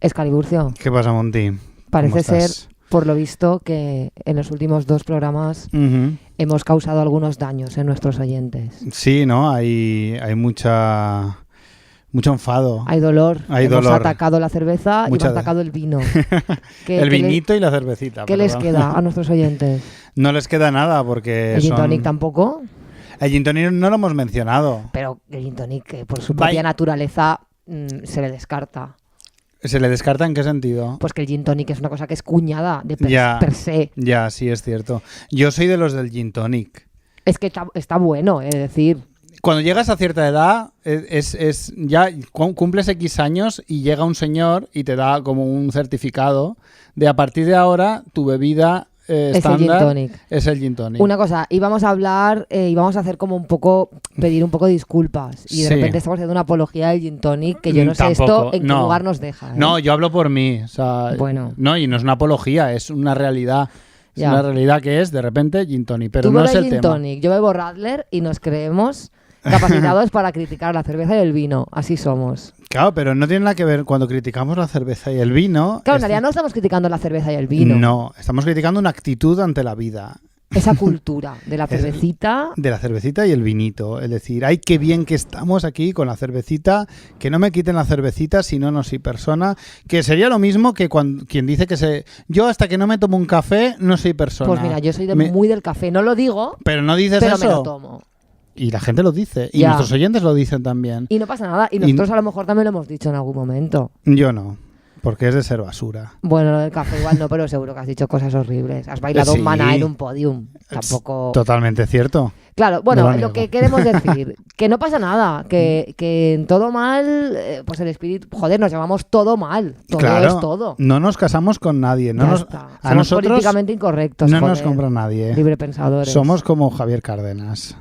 Escaliburcio, ¿Qué pasa, Monty? parece ¿Cómo estás? ser, por lo visto, que en los últimos 2 programas Ujú. hemos causado algunos daños en nuestros oyentes. Sí, ¿no? Hay mucho enfado. Hay dolor. Hay hemos dolor. atacado la cerveza y Mucha hemos atacado el vino. El vinito y la cervecita. ¿Qué les perdón. queda a nuestros oyentes? No les queda nada porque ¿El gin son... tonic tampoco? El gin tonic no lo hemos mencionado. Pero el gin tonic, por su Vaya. propia naturaleza, se le descarta. ¿Se le descarta en qué sentido? Pues que el gin tonic es una cosa que es cuñada de Ya. per se. Ya, sí, es cierto. Yo soy de los del gin tonic. Es que está bueno, es decir. Cuando llegas a cierta edad, ya cumples X años y llega un señor y te da como un certificado de a partir de ahora tu bebida estándar gin tonic. es el gin tonic. Una cosa, íbamos a hablar, íbamos a hacer como un poco, pedir un poco de disculpas. Y de Sí. repente estamos haciendo una apología del gin tonic que yo no sé Tampoco, esto en qué no. lugar nos deja. ¿eh? No, yo hablo por mí. O sea, Bueno. No, y no es una apología, es una realidad. Es Ya. una realidad que es, de repente, gin tonic. Pero Tú no bebes es el gin tema. tonic, yo bebo Radler y nos creemos capacitados para criticar la cerveza y el vino. Así somos. Claro, pero no tiene nada que ver cuando criticamos la cerveza y el vino. Claro, en realidad no estamos criticando la cerveza y el vino. No, estamos criticando una actitud ante la vida. Esa cultura de la cervecita. De la cervecita y el vinito. Es decir, ay, qué bien que estamos aquí con la cervecita, que no me quiten la cervecita si no soy persona. Que sería lo mismo que quien dice que yo hasta que no me tomo un café no soy persona. Pues mira, yo soy muy del café. No lo digo, Pero no dices pero eso. me lo tomo. Y la gente lo dice. Y Ya. nuestros oyentes lo dicen también. Y no pasa nada. Y nosotros a lo mejor también lo hemos dicho en algún momento. Yo no. Porque es de ser basura. Bueno, lo del café igual no, pero seguro que has dicho cosas horribles. Has bailado Sí. un maná en un podium. Tampoco... Totalmente cierto. Claro, No bueno, lo lo niego. que queremos decir, que no pasa nada, que en todo mal, pues el espíritu, joder, nos llamamos todo mal, todo Claro, es todo. no nos casamos con nadie. No Ya nos, está. a Somos nosotros políticamente incorrectos, no joder. nos compra nadie. Librepensadores. Somos como Javier Cárdenas.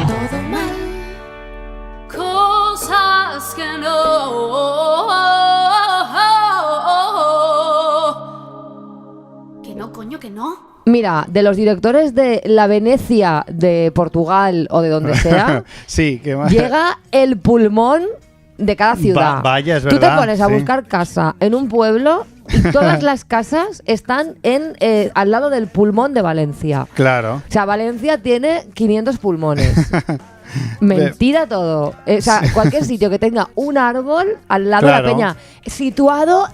Todo mal, cosas que no, coño, que no. Mira, de los directores de la Venecia de Portugal o de donde sea, Sí, qué más. llega el pulmón de cada ciudad. Vaya, es Tú te verdad, pones a sí. buscar casa en un pueblo y todas las casas están al lado del pulmón de Valencia. Claro. O sea, Valencia tiene 500 pulmones. Mentira todo. O sea, cualquier sitio que tenga un árbol al lado Claro. de la peña, situado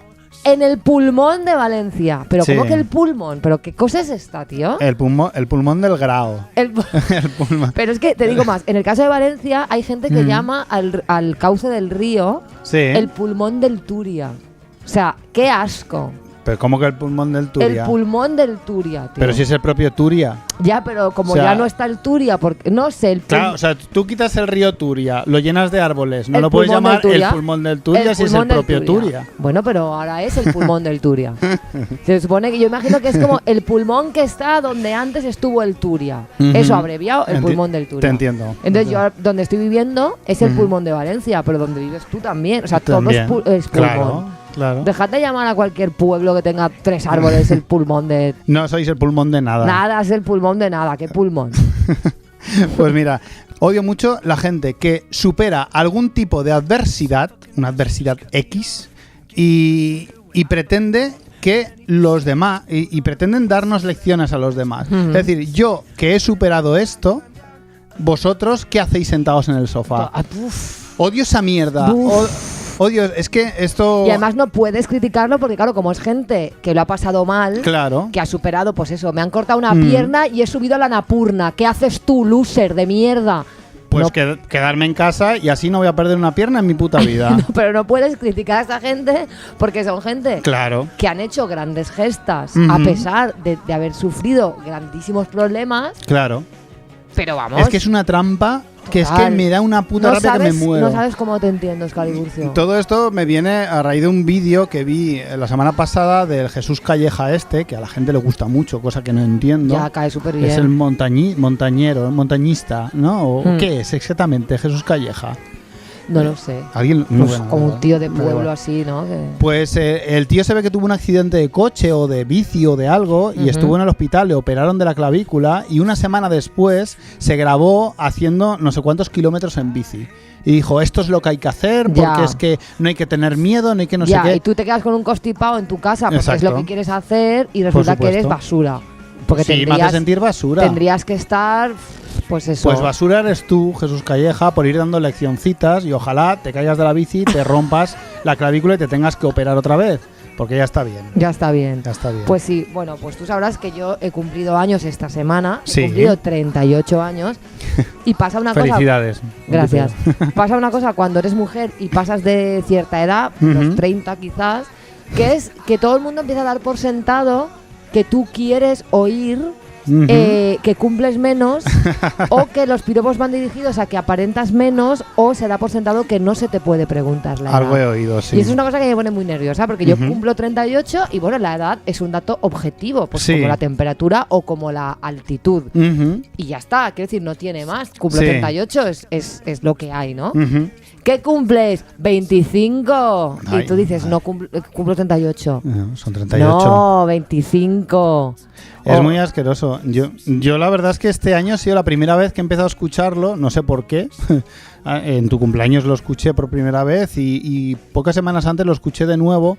en el pulmón de Valencia. Pero Sí. ¿cómo que el pulmón? ¿Pero qué cosa es esta, tío? El pulmón del grao. El pu- El pulmón. Pero es que te digo más, en el caso de Valencia hay gente que llama al cauce del río Sí. el pulmón del Turia. O sea, qué asco. Pero ¿cómo que el pulmón del Turia? El pulmón del Turia, tío. Pero si es el propio Turia. Ya, pero como O sea, ya no está el Turia, porque no sé, Claro, o sea, tú quitas el río Turia, lo llenas de árboles, no El lo puedes pulmón del llamar el Turia. pulmón del Turia si es pulmón el del propio Turia. Bueno, pero ahora es el pulmón del Turia. Se supone que yo imagino que es como el pulmón que está donde antes estuvo el Turia. Ujú. Eso abreviado, el pulmón del Turia. Te entiendo. Entonces yo donde estoy viviendo es el Ujú. pulmón de Valencia, pero donde vives tú también. O sea, También. todo es pulmón. Claro, claro. Dejad de llamar a cualquier pueblo que tenga 3 árboles el pulmón de... No sois el pulmón de nada. Nada, es el pulmón de nada. ¿Qué pulmón? Pues mira, odio mucho la gente que supera algún tipo de adversidad, una adversidad X, y pretende que los demás, y pretenden darnos lecciones a los demás. Ujú. Es decir, yo que he superado esto, vosotros, ¿qué hacéis sentados en el sofá? Ah, uf. Odio esa mierda. Odio, es que esto... Y además no puedes criticarlo porque, claro, como es gente que lo ha pasado mal, Claro. que ha superado, pues eso, me han cortado una pierna y he subido a la Napurna. ¿Qué haces tú, loser de mierda? Pues No, quedarme en casa y así no voy a perder una pierna en mi puta vida. no, pero no puedes criticar a esa gente porque son gente Claro. que han hecho grandes gestas Ujú. a pesar de haber sufrido grandísimos problemas. Claro. Pero vamos, Es que es una trampa que es que Total. me da una puta no rabia sabes, que me muero. no sabes cómo te entiendo, Escaliburcio. Todo esto me viene a raíz de un vídeo que vi la semana pasada del Jesús Calleja que a la gente le gusta mucho, cosa que no entiendo. Ya cae súper bien. Es el montañista, ¿no? ¿O Mm. ¿Qué es exactamente Jesús Calleja? No lo sé. Alguien, Pues bueno, como un tío de da pueblo igual. así, ¿no? Pues el tío se ve que tuvo un accidente de coche o de bici o de algo y estuvo en el hospital, le operaron de la clavícula y una semana después se grabó haciendo no sé cuántos kilómetros en bici. Y dijo, esto es lo que hay que hacer porque Ya. es que no hay que tener miedo, no hay que no ya, sé qué. y tú te quedas con un constipado en tu casa porque es lo Exacto. que quieres hacer y resulta que eres supuesto. basura. Porque Sí, me hace sentir basura. tendrías que estar, pues eso. Pues basura eres tú, Jesús Calleja, por ir dando leccioncitas y ojalá te caigas de la bici, te rompas la clavícula y te tengas que operar otra vez, porque ya está bien. Ya está bien. Ya está bien. Pues sí, bueno, pues tú sabrás que yo he cumplido años esta semana, Sí. he cumplido 38 años y pasa una cosa... Felicidades. Gracias. Pasa una cosa cuando eres mujer y pasas de cierta edad, los 30 quizás, que es que todo el mundo empieza a dar por sentado que tú quieres oír Ujú. que cumples menos o que los piropos van dirigidos a que aparentas menos o se da por sentado que no se te puede preguntar la edad. Algo he oído, sí. Y eso es una cosa que me pone muy nerviosa porque yo Ujú. cumplo 38 y bueno, la edad es un dato objetivo, pues Sí. como la temperatura o como la altitud. Ujú. Y ya está, quiero decir, no tiene más. Cumplo Sí. 38, es lo que hay, ¿no? Ujú. ¿Qué cumples? 25. Ay, y tú dices, ay. no, cumplo 38. Son 38. No, 25. Es Oh, muy asqueroso. Yo la verdad es que este año ha sido la primera vez que he empezado a escucharlo, no sé por qué. En tu cumpleaños lo escuché por primera vez y pocas semanas antes lo escuché de nuevo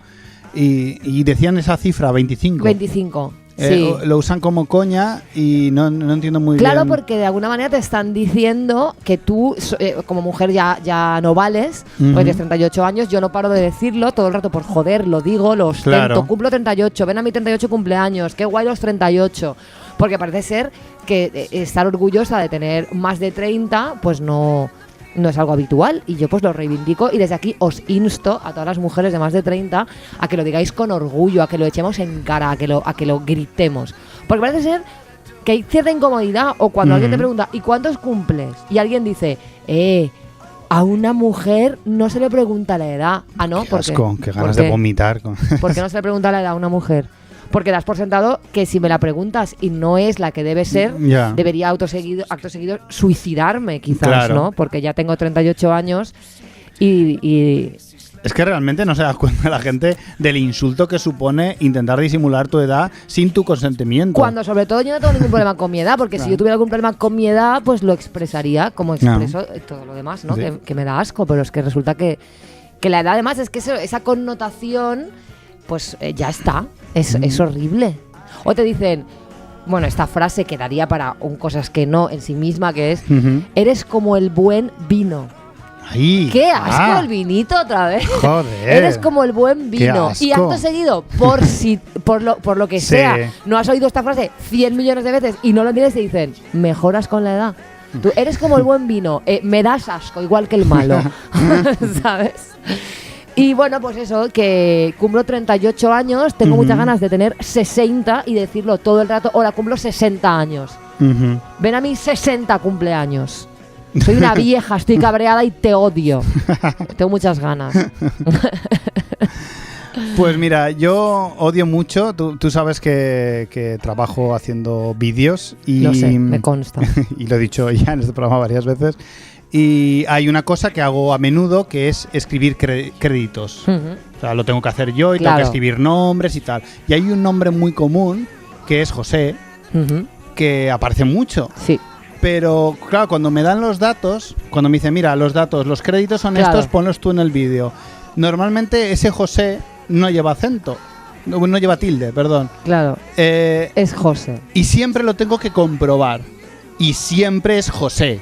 y decían esa cifra, 25. 25. Sí. Lo usan como coña y no entiendo muy Claro, bien. porque de alguna manera te están diciendo que tú, como mujer, ya no vales, Ujú. porque tienes 38 años. Yo no paro de decirlo todo el rato por joder, lo digo, lo ostento. Claro. Cumplo 38, ven a mi 38 cumpleaños, qué guay los 38. Porque parece ser que estar orgullosa de tener más de 30, pues no es algo habitual y yo pues lo reivindico y desde aquí os insto a todas las mujeres de más de 30 a que lo digáis con orgullo, a que lo echemos en cara, a que lo gritemos. Porque parece ser que hay cierta incomodidad o cuando alguien te pregunta ¿y cuántos cumples? Y alguien dice a una mujer no se le pregunta la edad. Ah, ¿no? Qué asco, qué ganas de vomitar. ¿Por qué no se le pregunta la edad a una mujer? Porque das por sentado que si me la preguntas y no es la que debe ser, Ya. debería acto seguido suicidarme quizás, Claro. ¿no? Porque ya tengo 38 años y Es que realmente no se da cuenta la gente del insulto que supone intentar disimular tu edad sin tu consentimiento. cuando sobre todo yo no tengo ningún problema con mi edad, porque si yo tuviera algún problema con mi edad, pues lo expresaría como expreso todo lo demás, ¿no? Sí. Que me da asco, pero es que resulta que la edad además es que esa connotación, pues ya está, es horrible. O te dicen, bueno, esta frase quedaría para cosas que no en sí misma, que es, Ujú. eres como el buen vino. Ahí. ¡Qué asco el vinito otra vez! Joder. Eres como el buen Qué vino. asco. Y acto seguido, por lo que Sí. sea, no has oído esta frase 100 millones de veces y no lo entiendes y te dicen, mejoras con la edad. Tú eres como el buen vino, me das asco, igual que el malo. ¿Sabes? Y bueno, pues eso, que cumplo 38 años, tengo muchas ganas de tener 60 y decirlo todo el rato, hola, cumplo 60 años. Ujú. Ven a mis 60 cumpleaños. Soy una vieja, estoy cabreada y te odio. Tengo muchas ganas. Pues mira, yo odio mucho, tú sabes que trabajo haciendo vídeos y Lo sé, me consta. y lo he dicho ya en este programa varias veces. Y hay una cosa que hago a menudo que es escribir créditos. Ujú. O sea, lo tengo que hacer yo y tengo Claro. que escribir nombres y tal. Y hay un nombre muy común que es José, Ujú. que aparece mucho. Sí. Pero claro, cuando me dan los datos, cuando me dicen, mira, los datos, los créditos son Claro. estos, ponlos tú en el vídeo. Normalmente ese José no lleva acento, no lleva tilde, perdón. Claro, es José. Y siempre lo tengo que comprobar. Y siempre es José.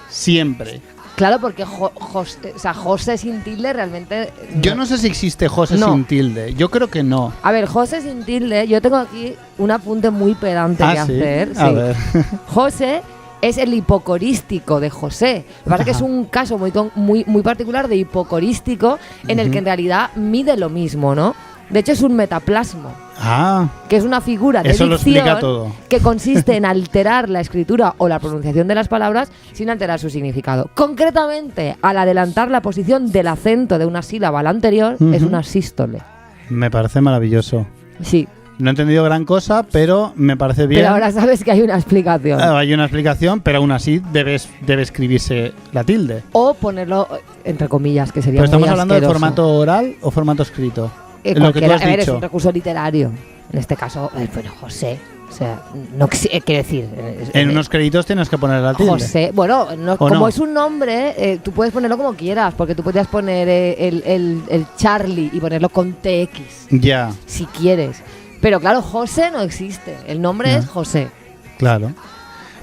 Siempre. Claro, porque José sin tilde realmente... Yo no sé si existe José No. sin tilde. Yo creo que no. A ver, José sin tilde, yo tengo aquí un apunte muy pedante que ¿sí? hacer. A sí. ver. José es el hipocorístico de José. Lo que pasa es que es un caso muy particular de hipocorístico en el que en realidad mide lo mismo, ¿no? De hecho es un metaplasmo, Ah, que es una figura de eso lo dicción explica todo. que consiste en alterar la escritura o la pronunciación de las palabras sin alterar su significado. Concretamente, al adelantar la posición del acento de una sílaba a la anterior, es Ujú. una sístole. Me parece maravilloso. Sí. No he entendido gran cosa, pero me parece bien. Pero ahora sabes que hay una explicación. Hay una explicación, pero aún así debe escribirse la tilde. O ponerlo entre comillas, que sería Pero muy estamos hablando de asqueroso. formato oral o formato escrito. Lo que tú Cualquiera. has A ver, es dicho. un recurso literario. En este caso, bueno, José. O sea, no quiere decir. En unos créditos tienes que poner la tilde. José. Bueno, ¿O como no? es un nombre, tú puedes ponerlo como quieras, porque tú podrías poner el Charlie y ponerlo con TX, Ya, si quieres. Pero claro, José no existe. El nombre Ya. es José. claro.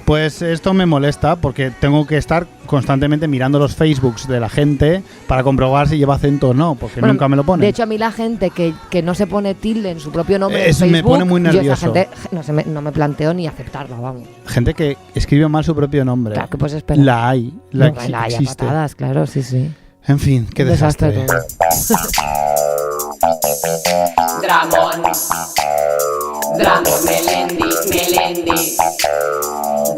Pues esto me molesta porque tengo que estar constantemente mirando los Facebooks de la gente para comprobar si lleva acento o no, porque Bueno, nunca me lo ponen. De hecho, a mí la gente que no se pone tilde en su propio nombre en Eso me Facebook, pone muy yo esa nervioso. gente no me planteo ni aceptarla, vamos. Gente que escribe mal su propio nombre. Claro, ¿qué puedes esperar? La hay, No, la hay a existe. patadas, claro, sí, sí. En fin, qué Un desastre desastre. todo. Dramón, Dramón, Melendi,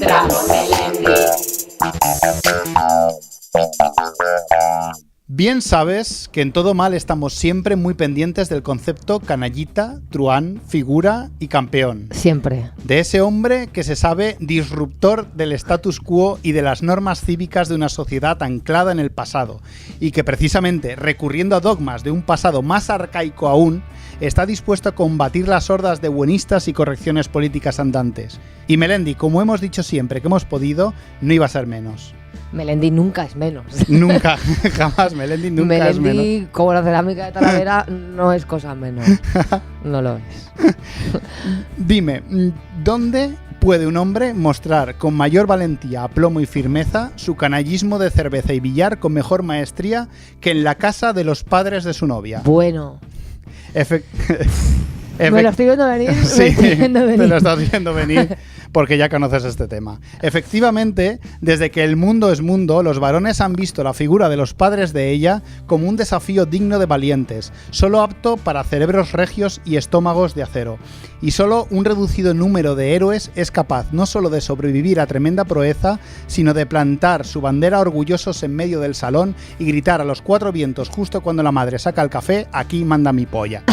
Dramón, Melendi. Bien sabes que en todo mal estamos siempre muy pendientes del concepto canallita, truán, figura y campeón. Siempre. De ese hombre que se sabe disruptor del status quo y de las normas cívicas de una sociedad anclada en el pasado, y que precisamente, recurriendo a dogmas de un pasado más arcaico aún, está dispuesto a combatir las hordas de buenistas y correcciones políticas andantes. Y Melendi, como hemos dicho siempre que hemos podido, no iba a ser menos. Melendi nunca es menos. Nunca, jamás, Melendi nunca es menos. Melendi, como la cerámica de Talavera, no es cosa menos. No lo es. Dime, ¿dónde puede un hombre mostrar con mayor valentía, aplomo y firmeza su canallismo de cerveza y billar con mejor maestría que en la casa de los padres de su novia? Bueno. Me lo estoy viendo venir. Sí, me estoy viendo venir. te lo estás viendo venir porque ya conoces este tema. Efectivamente, desde que el mundo es mundo, los varones han visto la figura de los padres de ella como un desafío digno de valientes, solo apto para cerebros regios y estómagos de acero. Y solo un reducido número de héroes es capaz no solo de sobrevivir a tremenda proeza, sino de plantar su bandera orgullosos en medio del salón y gritar a los cuatro vientos justo cuando la madre saca el café: aquí manda mi polla.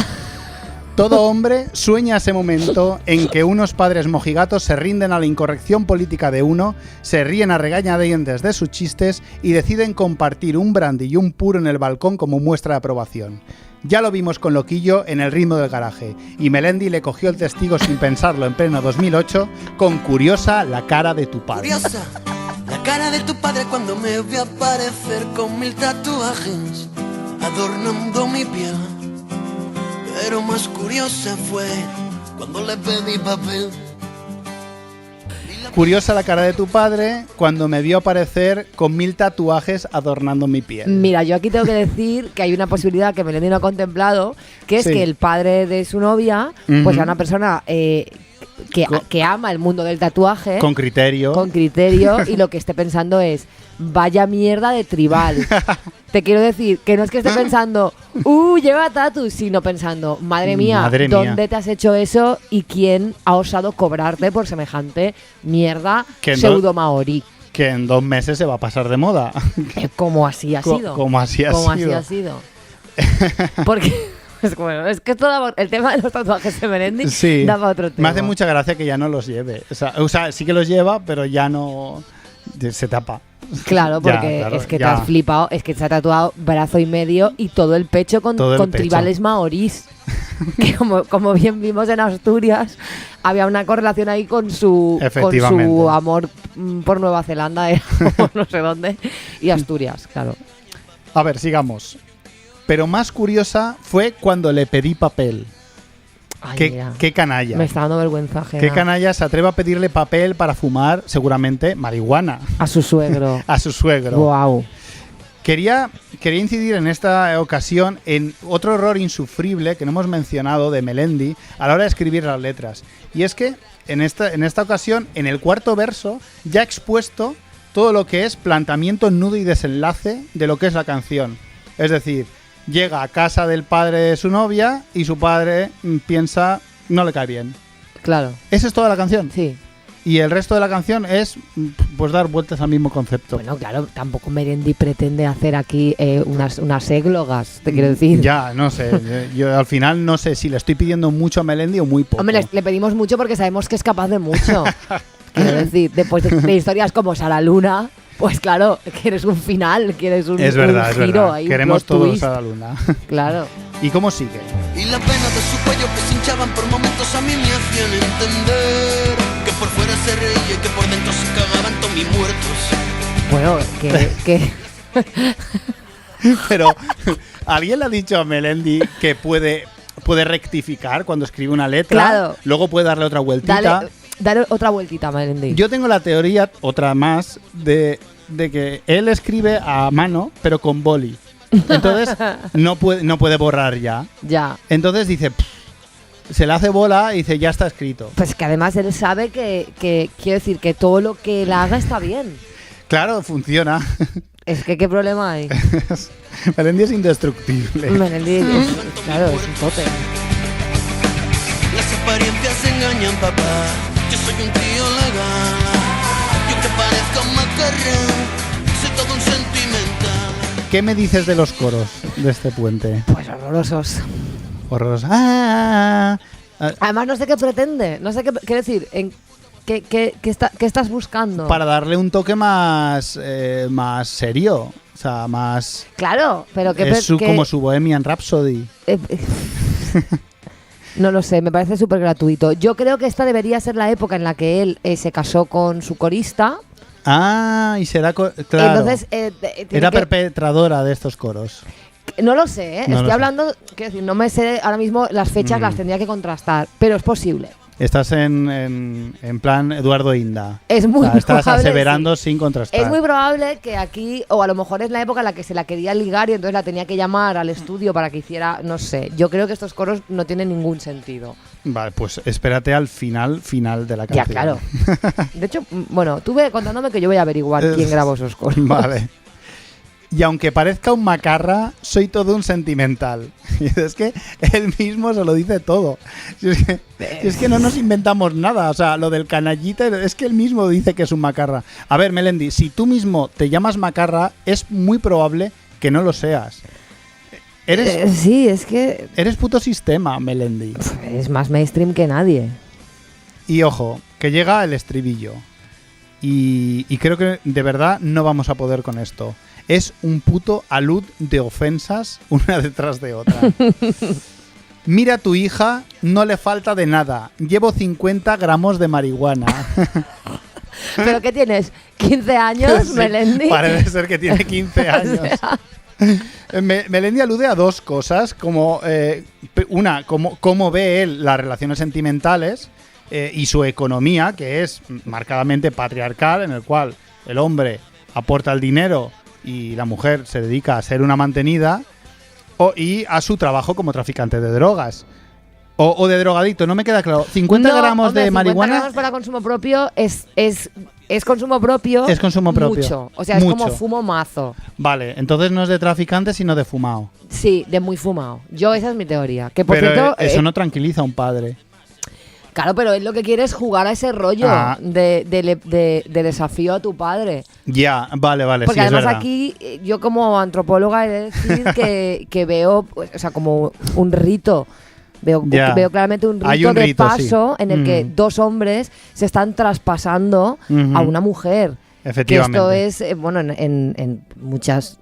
Todo hombre sueña ese momento en que unos padres mojigatos se rinden a la incorrección política de uno, se ríen a regañadientes de sus chistes y deciden compartir un brandy y un puro en el balcón como muestra de aprobación. Ya lo vimos con Loquillo en El ritmo del garaje, y Melendi le cogió el testigo sin pensarlo en pleno 2008 con Curiosa la cara de tu padre. Curiosa, la cara de tu padre cuando me vio aparecer con 1000 tatuajes adornando mi piel. Pero más curiosa fue cuando le pedí papel. Curiosa la cara de tu padre cuando me vio aparecer con 1000 tatuajes adornando mi piel. Mira, yo aquí tengo que decir que hay una posibilidad que Melendi no ha contemplado, que es Sí. que el padre de su novia, pues Ujú. sea una persona que ama el mundo del tatuaje, Con criterio. con criterio, y lo que esté pensando es: vaya mierda de tribal. Te quiero decir que no es que esté pensando, lleva tatus, sino pensando, madre mía, ¿dónde te has hecho eso y quién ha osado cobrarte por semejante mierda Que no- pseudo maorí? Que en 2 meses se va a pasar de moda. Como así ha sido. Como así ha Como sido. así ha sido. Porque es que el tema de los tatuajes de Melendi Sí. da para otro tema. Me hace mucha gracia que ya no los lleve. O sea, sí que los lleva, pero ya no se tapa. Claro, Ya, porque claro, es que ya. te has flipado, es que se ha tatuado brazo y medio y todo el pecho con Todo el pecho. tribales maorís. Que como bien vimos en Asturias, había una correlación ahí con su Efectivamente. amor por Nueva Zelanda, o no sé dónde, y Asturias, claro. A ver, sigamos. Pero más curiosa fue cuando le pedí papel. Ay, mira, Qué canalla. me está dando vergüenza ajena. Qué canalla se atreve a pedirle papel para fumar, seguramente, marihuana A su suegro. a su suegro. Wow. Quería incidir en esta ocasión en otro error insufrible que no hemos mencionado de Melendi a la hora de escribir las letras. Y es que en esta ocasión, en el cuarto verso, ya ha expuesto todo lo que es planteamiento, nudo y desenlace de lo que es la canción. Es decir, llega a casa del padre de su novia y su padre piensa, no le cae bien. Claro. Esa es toda la canción. Sí. Y el resto de la canción es pues dar vueltas al mismo concepto. Bueno, claro, tampoco Melendi pretende hacer aquí unas églogas, te quiero decir. Ya, no sé. Yo al final no sé si le estoy pidiendo mucho a Melendi o muy poco. Hombre, le pedimos mucho porque sabemos que es capaz de mucho. Quiero decir, después de historias como Sara Luna, pues claro, quieres un final, quieres un, es verdad, un es giro verdad. ahí, Queremos un plot todos twist. a la luna. Claro. ¿Y cómo sigue? Y las venas de su cuello que se hinchaban por momentos a mí me hacían entender que por fuera se reía y que por dentro se cagaban todos mis muertos. Bueno, que Pero, ¿alguien le ha dicho a Melendi que puede rectificar cuando escribe una letra? Claro. Luego puede darle otra vueltita. dale otra vueltita, Melendi. Yo tengo la teoría, otra más, de que él escribe a mano, pero con boli. Entonces, no puede borrar ya. Ya. Entonces dice, se le hace bola y dice, ya está escrito. Pues que además él sabe que quiero decir, que todo lo que él haga está bien. Claro, funciona. Es que qué problema hay. Melendi es indestructible. Melendi, claro, es un tope. Las apariencias engañan, papá. Yo soy un tío legal. Yo que parezco un macarrón. Soy todo un sentimental. ¿Qué me dices de los coros de este puente? Pues horrorosos. Horrorosos. Además no sé qué pretende, no sé qué quiero decir, ¿qué estás buscando? Para darle un toque más serio, o sea, más... Claro, pero que es como su Bohemian Rhapsody. No lo sé, me parece súper gratuito. Yo creo que esta debería ser la época en la que él se casó con su corista. Ah, y será... Claro, Entonces, era perpetradora de estos coros. No lo sé, No lo estoy sé. hablando, quiero decir, no me sé ahora mismo las fechas, las tendría que contrastar, pero es posible. Estás en plan Eduardo Inda. Es muy O sea, estás probable, aseverando sí. sin contrastar. Es muy probable que aquí, o a lo mejor es la época en la que se la quería ligar y entonces la tenía que llamar al estudio para que hiciera, no sé. Yo creo que estos coros no tienen ningún sentido. Vale, pues espérate al final de la canción. Ya, claro. De hecho, bueno, tú ve contándome que yo voy a averiguar quién grabó esos coros. Vale. Y aunque parezca un macarra, soy todo un sentimental. Y es que él mismo se lo dice todo. Si es que no nos inventamos nada. O sea, lo del canallita, es que él mismo dice que es un macarra. A ver, Melendi, si tú mismo te llamas macarra, es muy probable que no lo seas. Sí, es que Eres puto sistema, Melendi. es más mainstream que nadie. Y ojo, que llega el estribillo. Y creo que de verdad no vamos a poder con esto. Es un puto alud de ofensas una detrás de otra. Mira a tu hija, no le falta de nada. Llevo 50 gramos de marihuana. ¿Pero qué tienes? ¿15 años, Sí, Melendi? parece ser que tiene 15 años. O sea, Melendi alude a dos cosas, como una, cómo ve él las relaciones sentimentales y su economía, que es marcadamente patriarcal, en el cual el hombre aporta el dinero y la mujer se dedica a ser una mantenida, y a su trabajo como traficante de drogas. O de drogadicto, no me queda claro. 50 gramos hombre, de 50 marihuana... gramos para consumo propio es consumo propio. Es consumo propio. Mucho. O sea, es Mucho. como fumo mazo. Vale, entonces no es de traficante, sino de fumado. Sí, de muy fumado. Esa es mi teoría. Que por Pero cierto, eso no tranquiliza a un padre. claro, pero él lo que quiere es jugar a ese rollo de desafío a tu padre. Ya, vale, Porque sí, es además verdad. aquí, yo como antropóloga he de decir que veo, pues, o sea, como un rito. Veo claramente un Hay rito un de rito, paso sí. en el que dos hombres se están traspasando a una mujer. Que Efectivamente. esto es, bueno, en muchas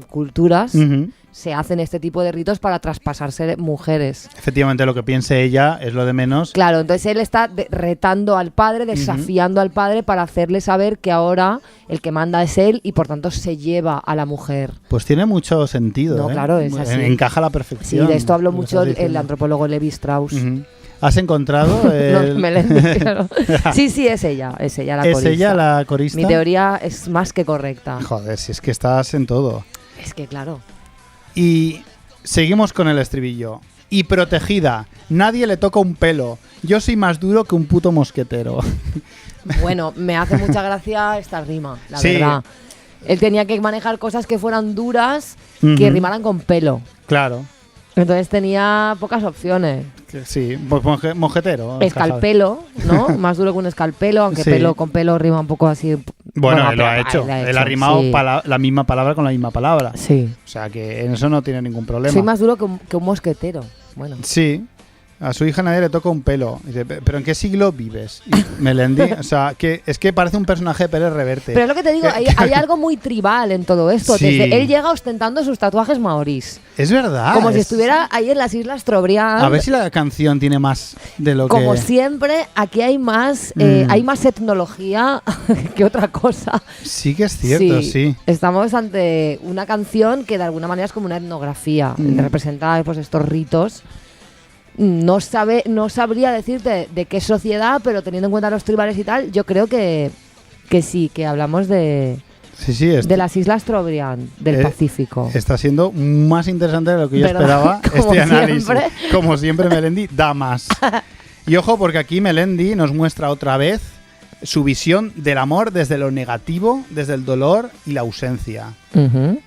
culturas Ujú. se hacen este tipo de ritos para traspasarse mujeres. Efectivamente, lo que piense ella es lo de menos. Claro, entonces él está retando al padre, desafiando al padre para hacerle saber que ahora el que manda es él y por tanto se lleva a la mujer. Pues tiene mucho sentido. No, claro, es así. Encaja a la Sí, perfección. de esto habló lo que mucho estás el diciendo. antropólogo Levi Strauss. Ujú. ¿Has encontrado? No, Melendi, claro. Sí, es ella la ¿Es corista. ella la corista? Mi teoría es más que correcta. Joder, si es que estás en todo. Es que claro. Y seguimos con el estribillo. Y protegida, nadie le toca un pelo. Yo soy más duro que un puto mosquetero. Bueno, me hace mucha gracia esta rima, la Sí. verdad. Él tenía que manejar cosas que fueran duras, Ujú. que rimaran con pelo. Claro. Entonces tenía pocas opciones. Sí, pues mojetero. Escalpelo, ¿no? Más duro que un escalpelo, aunque Sí. pelo con pelo rima un poco así. Bueno, él lo pero ha hecho. él ha Él ha rimado sí. la misma palabra con la misma palabra. Sí. O sea que en eso no tiene ningún problema. Soy más duro que un mosquetero. Bueno. Sí. A su hija nadie le toca un pelo. Dice, ¿pero en qué siglo vives? Y Melendi, o sea, que es que parece un personaje de Pérez Reverte. Pero es lo que te digo, hay algo muy tribal en todo esto. Sí. Desde él llega ostentando sus tatuajes maorís. Es verdad. Como si es- estuviera ahí en las Islas Trobriand. A ver si la canción tiene más de lo Como que... siempre, aquí hay más etnología que otra cosa. Sí que es cierto, sí. Estamos ante una canción que de alguna manera es como una etnografía. Representa pues estos ritos. No sabría decirte de qué sociedad, pero teniendo en cuenta los tribales y tal, yo creo que sí, que hablamos de Sí, las Islas Trobriand del Pacífico. Está siendo más interesante de lo que yo ¿Verdad? esperaba Como este análisis. siempre. Como siempre, Melendi da más. Y ojo, porque aquí Melendi nos muestra otra vez su visión del amor desde lo negativo, desde el dolor y la ausencia. Ujú.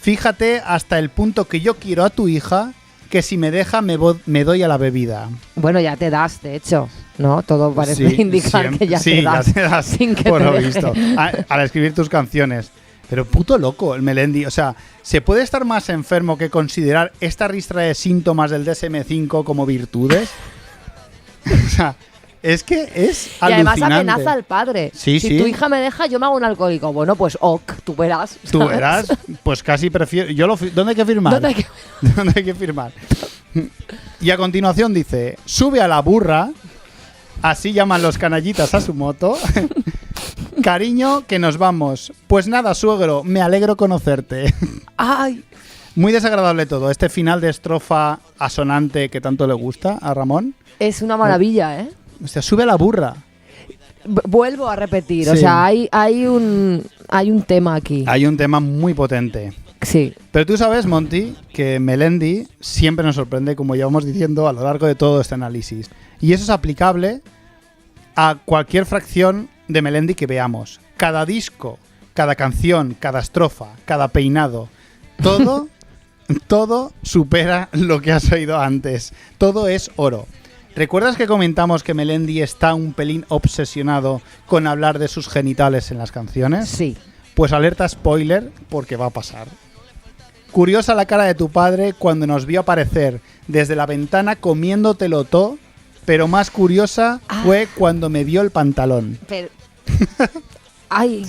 Fíjate hasta el punto que yo quiero a tu hija, que si me deja me doy a la bebida. Bueno, ya te das, de hecho, ¿no? Todo parece Sí, indicar siempre- que ya sí, te das. Sin que por te lo deje. visto. Al escribir tus canciones. Pero puto loco el Melendi. O sea, ¿se puede estar más enfermo que considerar esta ristra de síntomas del DSM-5 como virtudes? O sea, es que es Y además alucinante. amenaza al padre. Sí, si sí. tu hija me deja, yo me hago un alcohólico. Bueno, pues ok, tú verás. Tú ¿sabes? verás, pues casi prefiero... ¿Dónde hay que firmar? ¿Dónde hay que- ¿Dónde hay que firmar? Y a continuación dice, sube a la burra, así llaman los canallitas a su moto. Cariño, que nos vamos. Pues nada, suegro, me alegro conocerte. Ay, Muy desagradable todo. Este final de estrofa asonante que tanto le gusta a Ramón. es una maravilla, ¿eh? O sea, sube a la burra. Vuelvo a repetir, o Sí. sea, hay un tema aquí. Hay un tema muy potente. Sí. Pero tú sabes, Monty, que Melendi siempre nos sorprende, como llevamos diciendo a lo largo de todo este análisis. Y eso es aplicable a cualquier fracción de Melendi que veamos. Cada disco, cada canción, cada estrofa, cada peinado, todo, todo supera lo que has oído antes. Todo es oro. ¿Recuerdas que comentamos que Melendi está un pelín obsesionado con hablar de sus genitales en las canciones? Sí. Pues alerta spoiler, porque va a pasar. Curiosa la cara de tu padre cuando nos vio aparecer desde la ventana comiéndotelo todo, pero más curiosa fue cuando me vio el pantalón. Pero... Ay,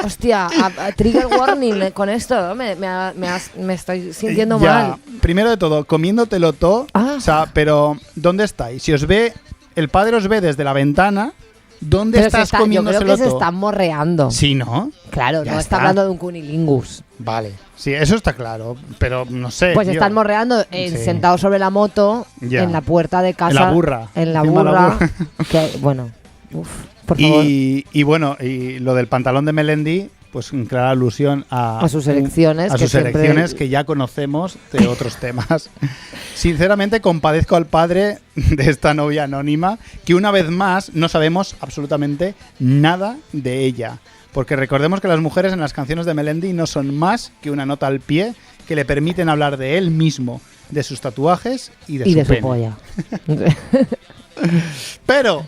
hostia, trigger warning con esto, ¿no? Me estoy sintiendo Ya, mal. primero de todo, comiéndotelo todo, Ah. o sea, pero ¿dónde estáis? Si os ve, el padre os ve desde la ventana, ¿dónde Pero estás yo creo comiéndoselo que se todo? están morreando. Sí, ¿no? Claro, Ya no está está. hablando de un cunilingus. Vale. Sí, eso está claro, pero no sé. Pues tío. están morreando Sí. sentados sobre la moto Ya. en la puerta de casa. En la burra. En la Encima de la burra. burra. Que, bueno, por favor. Y bueno, y lo del pantalón de Melendi, pues en clara alusión A sus elecciones, a que sus siempre- elecciones que ya conocemos de otros temas. Sinceramente compadezco al padre de esta novia anónima, que una vez más no sabemos absolutamente nada de ella. Porque recordemos que las mujeres en las canciones de Melendi no son más que una nota al pie que le permiten hablar de él mismo, de sus tatuajes y de y su de su pene. polla. Pero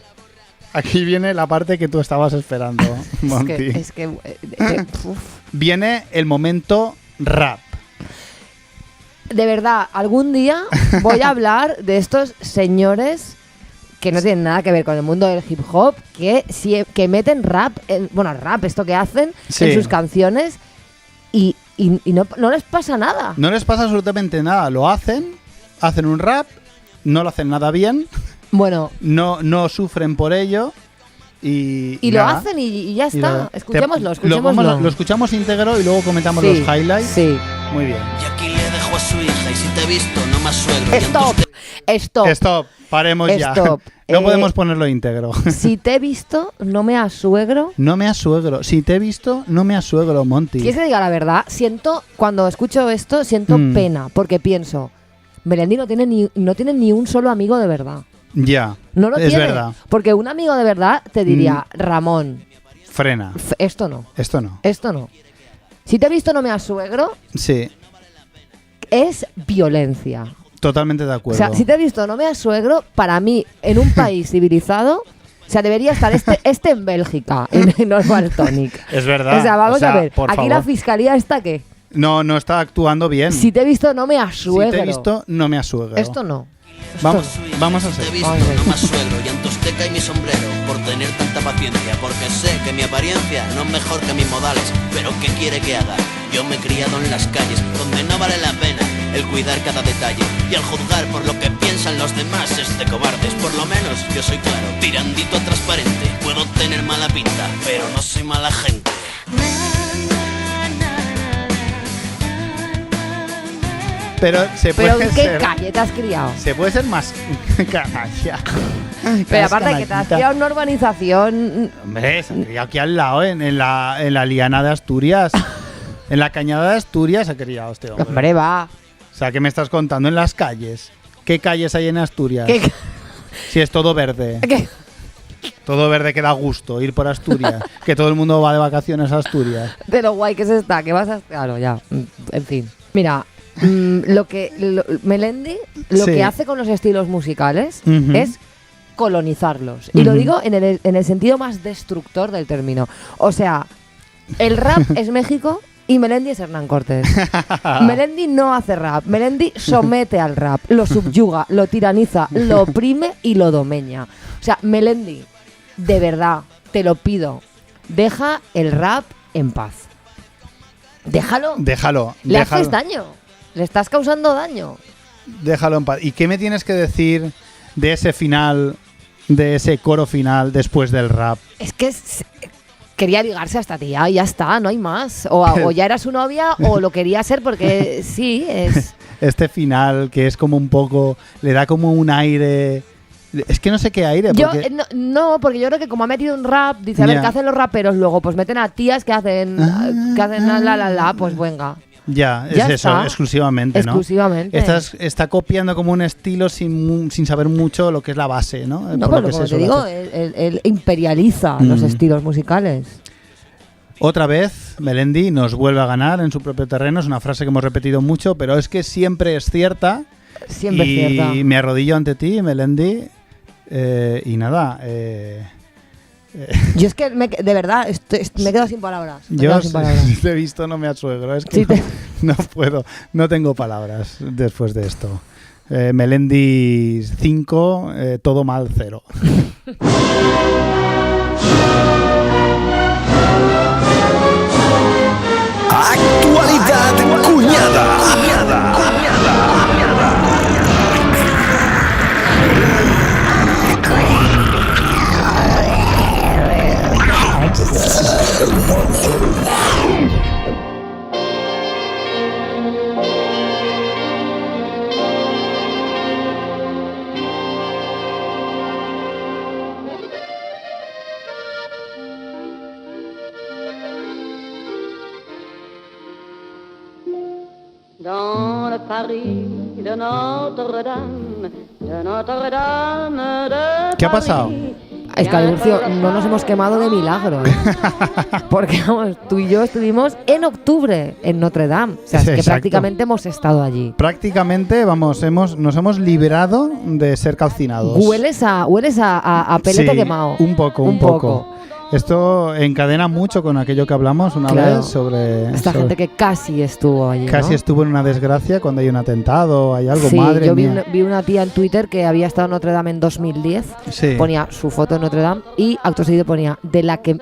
aquí viene la parte que tú estabas esperando, Monty. es que uf. Viene el momento rap. De verdad, algún día voy a hablar de estos señores que no tienen nada que ver con el mundo del hip hop, que meten rap, rap, esto que hacen Sí. en sus canciones y no les pasa nada. No les pasa absolutamente nada. Lo hacen un rap, no lo hacen nada bien, Bueno, no sufren por ello y y lo nada. hacen y ya Y lo- está. Escuchémoslo, Lo escuchémoslo. escuchamos íntegro y luego comentamos Sí, los highlights. Sí. Muy bien. Y aquí le dejo a su hija y si te he visto no más suegro. Y Stop, antes stop. Stop, paremos ya. Stop. No podemos ponerlo íntegro. Si te he visto, no me asuegro. No me asuegro. Si te he visto, no me asuegro, Monty. ¿Quieres que diga la verdad? Cuando escucho esto, siento pena, porque pienso, Melendi no tiene ni un solo amigo de verdad. Ya. No lo es tiene. verdad. Porque un amigo de verdad te diría, Ramón, Frena. esto no, Esto no. esto no. Si te he visto, no me asuegro, Sí. es violencia. Totalmente de O acuerdo. sea, si te he visto no me asuegro, para mí, en un país civilizado, o sea, debería estar este en Bélgica, en Normal Tonic. Es verdad. O sea, vamos a ver, por aquí favor. la fiscalía está ¿qué? No está actuando bien. Si te he visto no me asuegro. Si te he visto, no me asuegro. Esto no. Vamos a Te he hacer. visto, Vamos a ver. no más suegro y Antosteca y mi sombrero por tener tanta paciencia, porque sé que mi apariencia no es mejor que mis modales, pero ¿qué quiere que haga? Yo me he criado en las calles, donde no vale la pena el cuidar cada detalle, y al juzgar por lo que piensan los demás es de cobardes. Por lo menos yo soy claro, tirandito a transparente. Puedo tener mala pinta, pero no soy mala gente. Pero se Pero puede ¿en qué ser. calle te has criado? Se puede ser más canalla. Pero aparte de que te has criado en una urbanización. Hombre, se ha criado aquí al lado, en la liana de Asturias. En la cañada de Asturias se ha criado este hombre. Hombre, va. O sea, ¿qué me estás contando? En las calles. ¿Qué calles hay en Asturias? ¿Qué? Si es todo verde. ¿Qué? Todo verde que da gusto ir por Asturias. Que todo el mundo va de vacaciones a Asturias. De lo guay que se está, que vas a... Claro, ya. En fin. Mira, Melendi lo Sí. que hace con los estilos musicales Ujú. es colonizarlos. Y lo Ujú. digo en el sentido más destructor del término. O sea, el rap es México y Melendi es Hernán Cortés. Melendi no hace rap. Melendi somete al rap, lo subyuga, lo tiraniza, lo oprime y lo domeña. O sea, Melendi, de verdad, te lo pido, deja el rap en paz. Déjalo. Déjalo. Le déjalo, haces daño. Le estás causando daño. déjalo en paz. ¿Y qué me tienes que decir de ese final, de ese coro final después del rap? Es que quería ligarse a esta tía y ya está, no hay más. O ya era su novia o lo quería ser porque sí, es... Este final que es como un poco, le da como un aire. Es que no sé qué aire. Yo, Porque no, porque yo creo que como ha metido un rap, dice, a ver, Ya. ¿qué hacen los raperos luego? Pues meten a tías que hacen la, pues venga. ya, ya es eso, está. exclusivamente, ¿no? Exclusivamente. Está copiando como un estilo sin saber mucho lo que es la base, ¿no? No, Por lo pero que como se te suele digo, hacer. él imperializa los estilos musicales. Otra vez, Melendi nos vuelve a ganar en su propio terreno. Es una frase que hemos repetido mucho, pero es que siempre es cierta. Siempre y es cierta. me arrodillo ante ti, Melendi. Y nada, Yo es que, de verdad, me quedo sin palabras. Me yo quedo sin palabras. si te he visto no me asuegro. Es que Sí, no puedo, no tengo palabras después de esto. Melendi 5, todo mal 0. Actualidad cuñada. Dans le Paris de Notre-Dame, de Notre-Dame de ¿Qué ha Paris. pasado? Es que, Alurcio, no nos hemos quemado de milagro. ¿Eh? Porque, vamos, tú y yo estuvimos en octubre en Notre Dame. O sea, es que Exacto. prácticamente hemos estado allí. Prácticamente, vamos, nos hemos librado de ser calcinados. Hueles a pelete Sí, quemado. Un poco. Esto encadena mucho con aquello que hablamos una Claro. vez sobre... Esta sobre- gente que casi estuvo allí. Casi ¿no? estuvo en una desgracia cuando hay un atentado, hay algo, Sí, madre yo mía. vi una tía en Twitter que había estado en Notre Dame en 2010. Sí. Ponía su foto en Notre Dame y acto seguido ponía de la que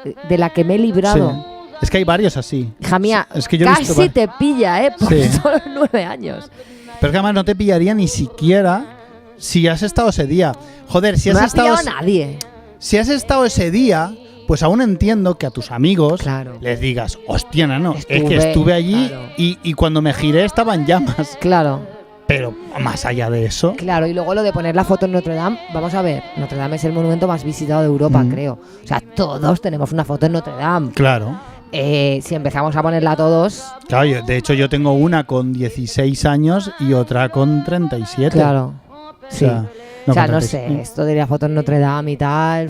me he librado. Sí. Es que hay varios así. Hija mía, Es que yo he visto casi te pilla, por Sí. solo 9 años. Pero es que además no te pillaría ni siquiera si has estado ese día. Joder, si No has ha estado... pillado a nadie. Si has estado ese día, pues aún entiendo que a tus amigos Claro. les digas, hostia, no, es que Estuve, estuve allí claro. y cuando me giré estaba en llamas. Claro, Pero más allá de eso, claro. Y luego lo de poner la foto en Notre Dame. Vamos a ver, Notre Dame es el monumento más visitado de Europa, creo. O sea, todos tenemos una foto en Notre Dame. claro. Si empezamos a ponerla todos, Claro, de hecho yo tengo una con 16 años y otra con 37. claro. Sí. no o sea, con no 36. sé, esto de la foto en Notre Dame y tal.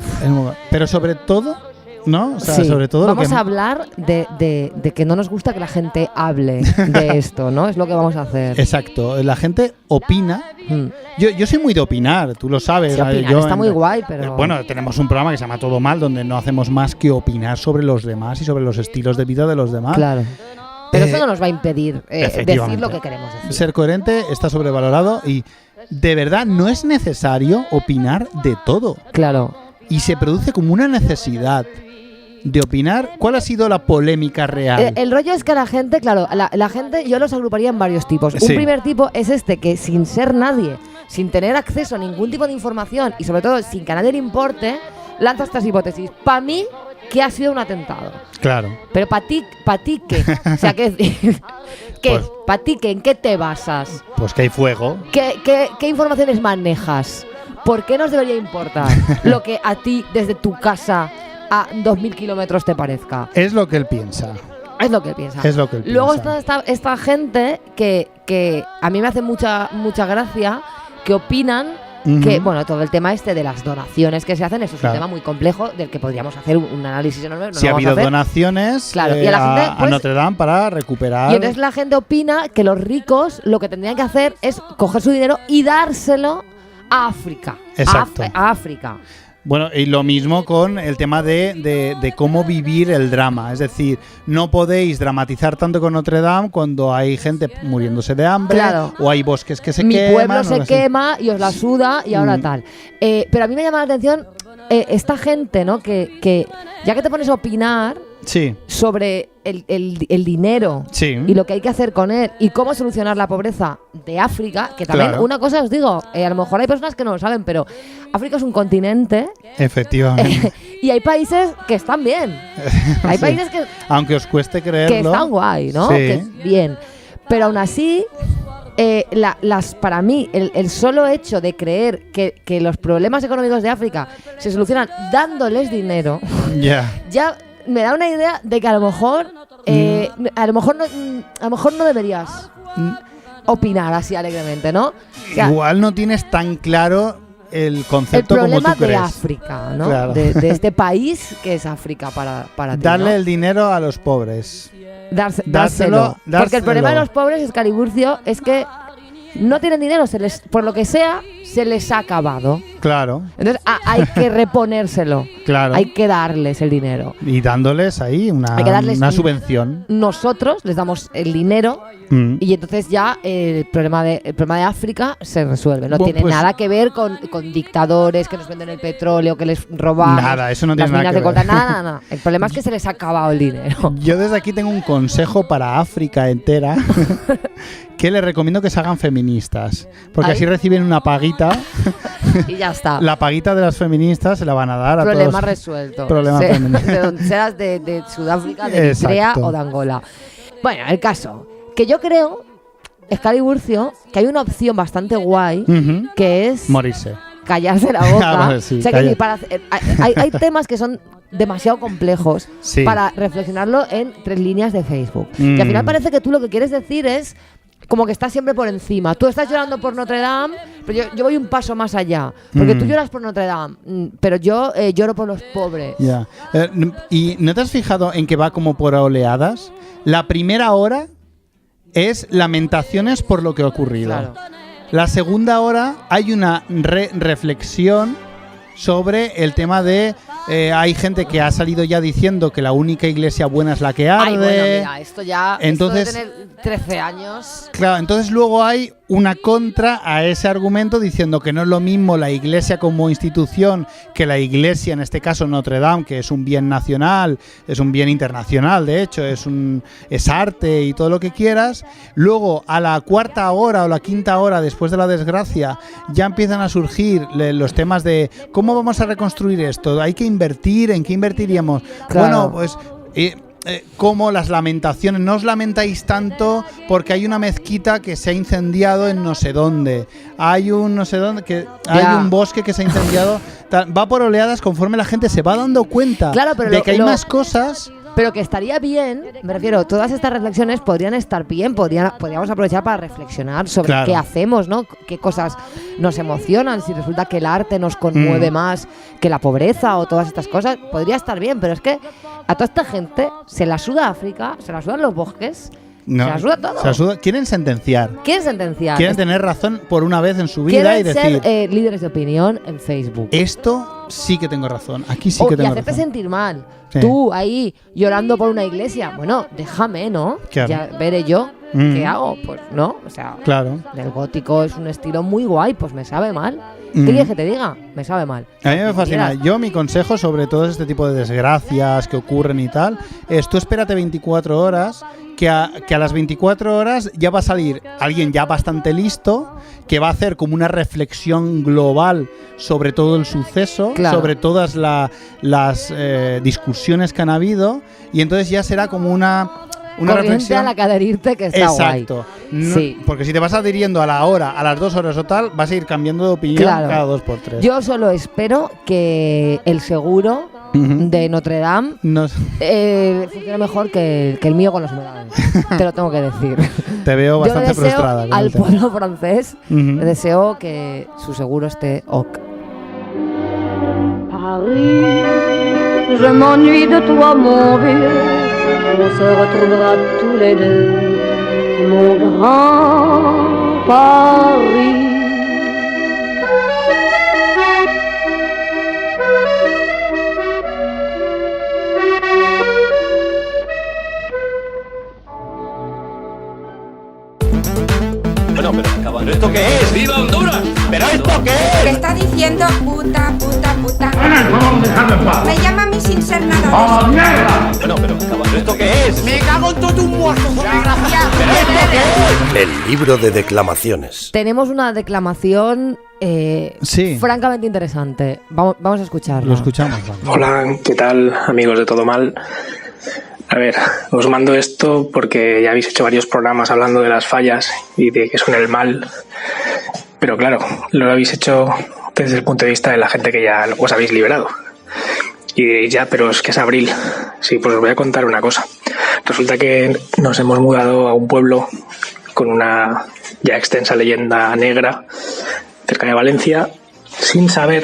Pero sobre todo, ¿no? O sea, Sí. sobre todo vamos lo que... a hablar de que no nos gusta que la gente hable de esto, ¿no? Es lo que vamos a hacer. Exacto, la gente opina. Mm. Yo soy muy de opinar, tú lo sabes. Sí, opinar está muy guay, pero... Bueno, tenemos un programa que se llama Todo Mal, donde no hacemos más que opinar sobre los demás y sobre los estilos de vida de los demás. Claro. Pero eso no nos va a impedir decir efectivamente. lo que queremos decir. Ser coherente está sobrevalorado y de verdad no es necesario opinar de todo. Claro. Y se produce como una necesidad de opinar. ¿Cuál ha sido la polémica real? El rollo es que la gente, claro, la gente yo los agruparía en varios tipos. Sí. Un primer tipo es este que sin ser nadie, sin tener acceso a ningún tipo de información y sobre todo sin que a nadie le importe, lanza estas hipótesis. Para mí, que ha sido un atentado. Claro. Pero para ti, ¿qué? O sea, ¿qué? Pues- ¿Para ti qué? ¿En qué te basas? Pues que hay fuego. ¿Qué informaciones manejas? ¿Por qué nos debería importar lo que a ti desde tu casa a 2.000 kilómetros te parezca? Es lo que él piensa. Es lo que piensa. Es lo que él Luego piensa. está esta gente que a mí me hace mucha gracia, que opinan Ujú. que, bueno, todo el tema este de las donaciones que se hacen, eso es Claro. un tema muy complejo del que podríamos hacer un análisis enorme. No Si lo ha vamos a habido hacer. donaciones Claro, y a la gente, a pues- Notre Dame para recuperar. Y entonces la gente opina que los ricos lo que tendrían que hacer es coger su dinero y dárselo a África. Exacto. A África. Bueno, y lo mismo con el tema de cómo vivir el drama. Es decir, no podéis dramatizar tanto con Notre Dame cuando hay gente muriéndose de hambre Claro. o hay bosques que se Mi queman. pueblo o se algo así. quema y os la suda y ahora Mm. tal. Pero a mí me llama la atención esta gente, ¿no? Que ya que te pones a opinar Sí, sobre el dinero sí. y lo que hay que hacer con él y cómo solucionar la pobreza de África, que también Claro. una cosa os digo, a lo mejor hay personas que no lo saben, pero África es un continente Efectivamente. y hay países que están bien. Hay Sí. países que Aunque os cueste creerlo. están guay, ¿no? Sí. Que bien. Pero aún así, para mí, el solo hecho de creer que los problemas económicos de África se solucionan dándoles dinero, Ya. ya me da una idea de que a lo mejor, a lo mejor no deberías opinar así alegremente, ¿no? O sea, Igual no tienes tan claro el el concepto como problema tú de crees. África, ¿no? Claro. De este país que es África para ti, Darle ¿no? el dinero a los pobres. Dárselo. Porque el problema de dárselo. los pobres, Escaliburcio, es que no tienen dinero, por lo que sea, se les ha acabado. Claro, Entonces hay que reponérselo. claro. Hay que darles el dinero. Y dándoles ahí una, Hay que darles una un- subvención. Nosotros les damos el dinero Mm. y entonces ya el problema de África se resuelve. No Bueno, tiene pues- nada que ver con dictadores que nos venden el petróleo, que les robamos. Nada, eso no las tiene nada minas que de coltan, ver. nada. El problema es que se les ha acabado el dinero. Yo desde aquí tengo un consejo para África entera que les recomiendo que se hagan feministas. Porque Ay. así reciben una paguita. Y ya está. La paguita de las feministas se la van a dar a Problema todos. resuelto. Problema femenino. de donde seas de Sudáfrica, de Eritrea Exacto. o de Angola. Bueno, el caso. Que yo creo, Escaliburcio, que hay una opción bastante guay, Ujú. que es Morirse. callarse la boca. Ah, vale, sí, o sea, que calla. ni para hay temas que son demasiado complejos Sí. para reflexionarlo en 3 líneas de Facebook. Mm. Y al final parece que tú lo que quieres decir es como que estás siempre por encima. Tú estás llorando por Notre Dame, pero yo voy un paso más allá. Porque tú lloras por Notre Dame, pero yo lloro por los pobres. Ya. ¿Y no te has fijado en que va como por oleadas? La primera hora es lamentaciones por lo que ha ocurrido. Claro. La segunda hora hay una reflexión sobre el tema de hay gente que ha salido ya diciendo que la única iglesia buena es la que arde. Ay, bueno, mira, esto ya. Entonces- Esto de tener 13 años. Claro, entonces luego hay una contra a ese argumento diciendo que no es lo mismo la iglesia como institución que la iglesia, en este caso Notre Dame, que es un bien nacional, es un bien internacional, de hecho, es arte y todo lo que quieras. Luego, a la cuarta hora o la quinta hora después de la desgracia, ya empiezan a surgir los temas de ¿cómo vamos a reconstruir esto? ¿Hay que invertir? ¿En qué invertiríamos? Claro. Bueno, pues... como las lamentaciones, no os lamentáis tanto porque hay una mezquita que se ha incendiado en no sé dónde, hay un no sé dónde, que hay Ya. un bosque que se ha incendiado, va por oleadas conforme la gente se va dando cuenta Claro, pero de lo- que hay lo- más cosas Pero que estaría bien, me refiero, todas estas reflexiones podrían estar bien, podríamos aprovechar para reflexionar sobre Claro. qué hacemos, ¿no? Qué cosas nos emocionan, si resulta que el arte nos conmueve más que la pobreza o todas estas cosas, podría estar bien, pero es que a toda esta gente se la suda África, se la sudan los bosques, No, se la suda todo. se la suda. Quieren sentenciar. Quieren sentenciar. Quieren tener razón por una vez en su vida Quieren y decir, ser líderes de opinión en Facebook. esto sí que tengo razón. Aquí sí Oh, que y tengo hacerte razón. sentir mal. Sí. Tú ahí llorando por una iglesia. Bueno, déjame, ¿no? Claro. Ya veré yo Mm. qué hago. Pues no, o sea, Claro. el gótico es un estilo muy guay, pues me sabe mal. Mm. ¿Qué quieres que te diga? Me sabe mal. A mí me fascina. Mentiras. Yo mi consejo sobre todo este tipo de desgracias que ocurren y tal es tú espérate 24 horas, que a las 24 horas ya va a salir alguien ya bastante listo que va a hacer como una reflexión global sobre todo el suceso, Claro. sobre todas las discusiones que han habido y entonces ya será como una Corriente reflexión. a la que adherirte que está guay. Exacto. No- Sí. Porque si te vas adhiriendo a la hora, a las 2 horas o tal, vas a ir cambiando de opinión Claro. cada 2x3. Yo solo espero que el seguro Ujú. de Notre Dame No- funcione mejor que el mío con los humedales. Te lo tengo que decir. te veo Yo le bastante deseo frustrada. con al el tema. pueblo francés, Ujú. le deseo que su seguro esté ok. Paris, je m'ennuie de toi, mon vieux. On se retrouvera tous les deux, mon grand Paris. Bueno, pero ¿esto qué es? ¡Viva Honduras! ¿Pero esto qué es? ¿Qué está diciendo puta, puta, puta? Me llama a mí sin ser nada de eso. Bueno, pero ¿esto qué es? ¡Me cago en todo un muerto, desgraciado! ¿Pero esto qué es? El libro de declamaciones. Tenemos una declamación Sí. francamente interesante. Vamos a escucharla. Lo escuchamos. vale. Hola, ¿qué tal, amigos de Todo Mal? A ver, os mando esto porque ya habéis hecho varios programas hablando de las fallas y de que son el mal, pero claro, lo habéis hecho desde el punto de vista de la gente que ya os habéis liberado. Y diréis, ya, pero es que es abril. Sí, pues os voy a contar una cosa. Resulta que nos hemos mudado a un pueblo con una ya extensa leyenda negra cerca de Valencia, sin saber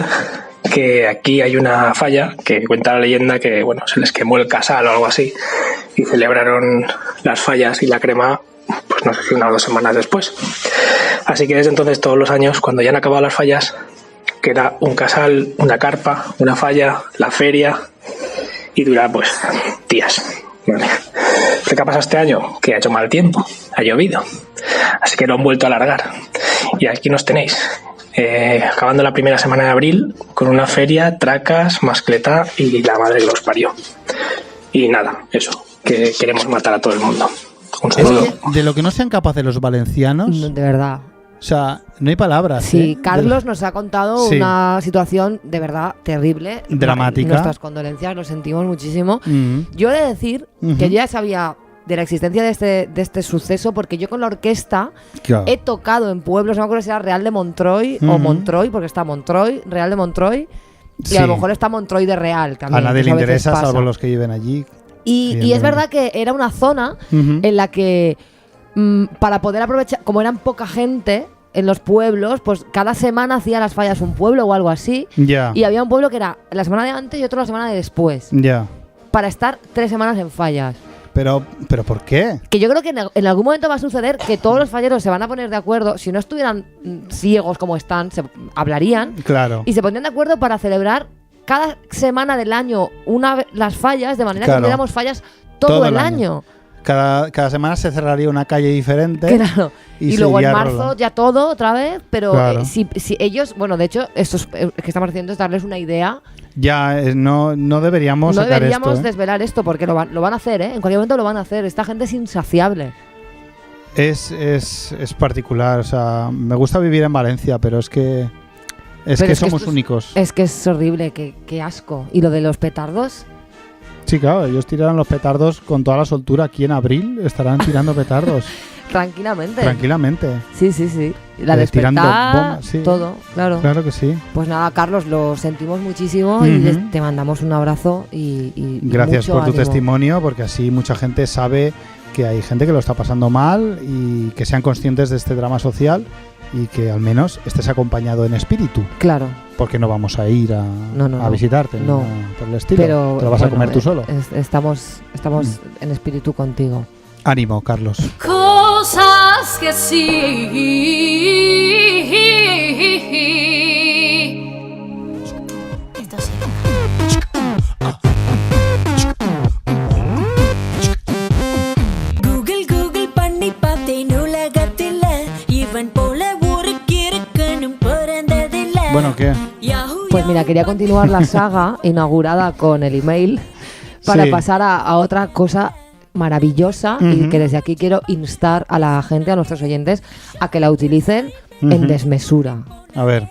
que aquí hay una falla que cuenta la leyenda que, bueno, se les quemó el casal o algo así y celebraron las fallas y la crema, pues no sé si 1 o 2 semanas después. Así que desde entonces, todos los años, cuando ya han acabado las fallas, queda un casal, una carpa, una falla, la feria y dura, pues, días. Vale. ¿Qué ha pasado este año? Que ha hecho mal tiempo, ha llovido, así que lo han vuelto a alargar. Y aquí nos tenéis. Acabando la primera semana de abril con una feria, tracas, mascleta y la madre que los parió. Y nada, eso, que queremos matar a todo el mundo. Un Es saludo. que de lo que no sean capaces los valencianos, No, de verdad. o sea, no hay palabras. Sí, ¿eh? Carlos nos ha contado Sí. una situación de verdad terrible. Dramática. Nuestras condolencias, lo sentimos muchísimo. Mm. Yo he de decir Ujú. que yo ya sabía de la existencia de este suceso porque yo con la orquesta Claro. he tocado en pueblos, no me acuerdo si era Real de Montroy o Ujú. Montroy, porque está Montroy, Real de Montroy, y Sí. a lo mejor está Montroy de Real también. A nadie que le eso veces interesa, pasa. salvo los que viven allí. Y es evidentemente. verdad que era una zona Ujú. en la que para poder aprovechar, como eran poca gente en los pueblos, pues cada semana hacía las fallas un pueblo o algo así. Ya. Y había un pueblo que era la semana de antes y otro la semana de después, Ya. para estar 3 semanas en fallas. Pero ¿por qué? Que yo creo que en algún momento va a suceder que todos los falleros se van a poner de acuerdo. Si no estuvieran ciegos como están, se hablarían Claro. y se pondrían de acuerdo para celebrar cada semana del año las fallas, de manera Claro. que tuviéramos fallas todo el año. Cada semana se cerraría una calle diferente. Claro. Y Y luego en seguiría marzo rodando. ya todo otra vez, pero Claro. si ellos, bueno, de hecho, esto que estamos haciendo es darles una idea. Ya, no deberíamos No sacar deberíamos esto. desvelar esto porque lo van a hacer, ¿eh? En cualquier momento lo van a hacer. Esta gente es insaciable. Es particular, o sea, me gusta vivir en Valencia, pero es que somos esto únicos. Es que es horrible, qué asco. ¿Y lo de los petardos? Sí, claro, ellos tiraron los petardos con toda la soltura. Aquí en abril estarán tirando petardos. Tranquilamente. Tranquilamente. Sí, sí, sí. La Tirando despertar, bombas, sí. todo, claro. Claro que sí. Pues nada, Carlos, lo sentimos muchísimo y te mandamos un abrazo y Gracias mucho por tu ánimo. testimonio, porque así mucha gente sabe que hay gente que lo está pasando mal y que sean conscientes de este drama social y que al menos estés acompañado en espíritu. Claro. Porque no vamos a ir a No. visitarte, No. por el estilo. Pero, te lo vas a comer tú solo. Estamos en espíritu contigo. Ánimo, Carlos. Cosas que sí. Esto sí. Google பண்ணி பார்த்தேன் உலகத்தில் இவன் போல ஊருக்கு இருக்கணும் பிறந்ததில்லை. Bueno, ¿qué? Pues mira, quería continuar la saga inaugurada con el email para Sí. pasar a otra cosa maravillosa y que desde aquí quiero instar a la gente, a nuestros oyentes, a que la utilicen en desmesura. A ver,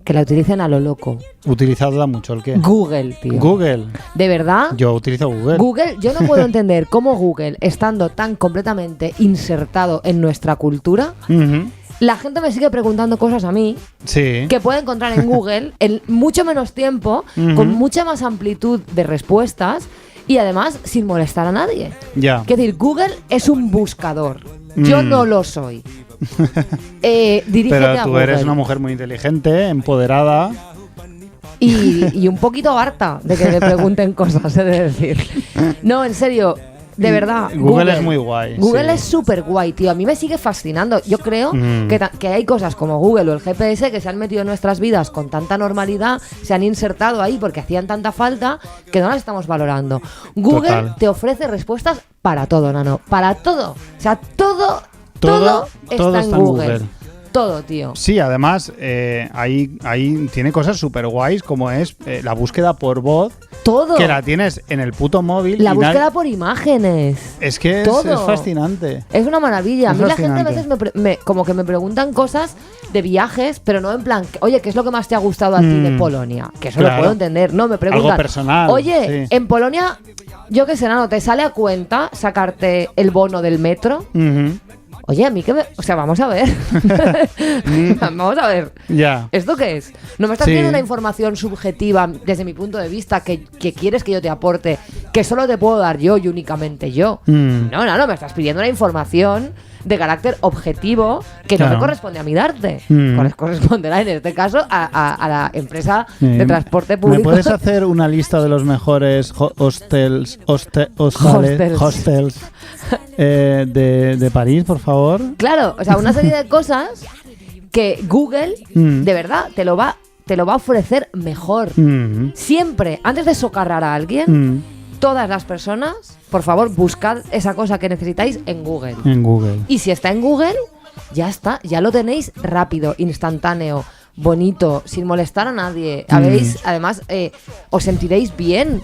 Que la utilicen a lo loco. utilizadla mucho, ¿el qué? Google, tío. Google. ¿De verdad? Yo utilizo Google. Google, yo no puedo entender cómo Google, estando tan completamente insertado en nuestra cultura, Ujú. la gente me sigue preguntando cosas a mí Sí. que puede encontrar en Google en mucho menos tiempo, con mucha más amplitud de respuestas y además sin molestar a nadie. Ya. Es decir, Google es un buscador. Yo no lo soy. Dirígete Pero a tú Google. eres una mujer muy inteligente, empoderada. Y un poquito harta de que me pregunten cosas, he de decir. No, en serio, de verdad. Google es muy guay, Google sí. es súper guay, tío. A mí me sigue fascinando. Yo creo que hay cosas como Google o el GPS que se han metido en nuestras vidas con tanta normalidad, se han insertado ahí porque hacían tanta falta que no las estamos valorando. Google Total. te ofrece respuestas para todo, Nano. Para todo. O sea, todo está en Google. Todo, tío. Sí, además, ahí tiene cosas súper guays como es la búsqueda por voz. Todo. Que la tienes en el puto móvil. La y búsqueda por imágenes. Es que Todo. es fascinante. Es una maravilla. A Es mí la gente a fascinante. veces como que me preguntan cosas de viajes, pero no en plan, oye, ¿qué es lo que más te ha gustado a ti de Polonia? Que eso Claro. lo puedo entender. No, me preguntan. Algo personal, Oye, sí. en Polonia, yo qué sé, Nano, ¿te sale a cuenta sacarte el bono del metro? Ujú. Oye, a mí que me... O sea, vamos a ver. Vamos a ver. Ya. ¿Esto qué es? No me estás Sí. pidiendo una información subjetiva desde mi punto de vista que quieres que yo te aporte, que solo te puedo dar yo y únicamente yo. No, me estás pidiendo una información de carácter objetivo que no Claro. me corresponde a mí darte. Corresponderá en este caso a la empresa de transporte público. ¿Me puedes hacer una lista de los mejores hostels de París, por favor? Claro, o sea, una serie de cosas que Google de verdad te lo va a ofrecer mejor. Siempre, antes de socarrar a alguien, todas las personas, por favor, buscad esa cosa que necesitáis en Google. En Google. Y si está en Google, ya está, ya lo tenéis rápido, instantáneo, bonito, sin molestar a nadie. Además, os sentiréis bien,